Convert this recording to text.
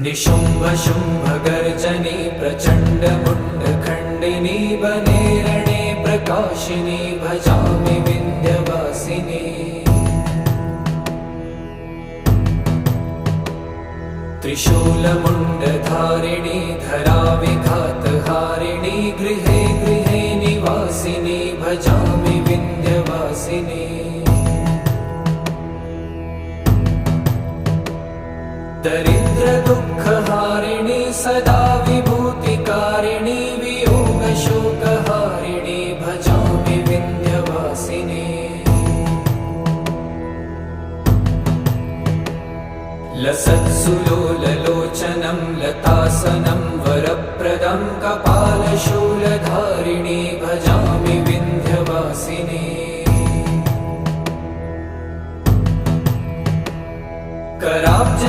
निशुम्भ शुम्भ गर्जनी प्रचण्ड मुण्डखण्डिनी वने रणे प्रकाशिनी भजामि विन्ध्यवासिनी। त्रिशूलमुण्डधारिणी धराविघातहारिणी गृहे गृहे निवासिनी भजामि विन्ध्यवासिनी। दरिद्र दुःखहारिणी सदा विभूतिकारिणी वियोगशोकहारिणी भजामि विन्ध्यवासिनी। लसत्सुलोललोचनं लतासनं वरप्रदं कपालशूलधारिणी भजामि विन्ध्यवासिनी। कराब्ज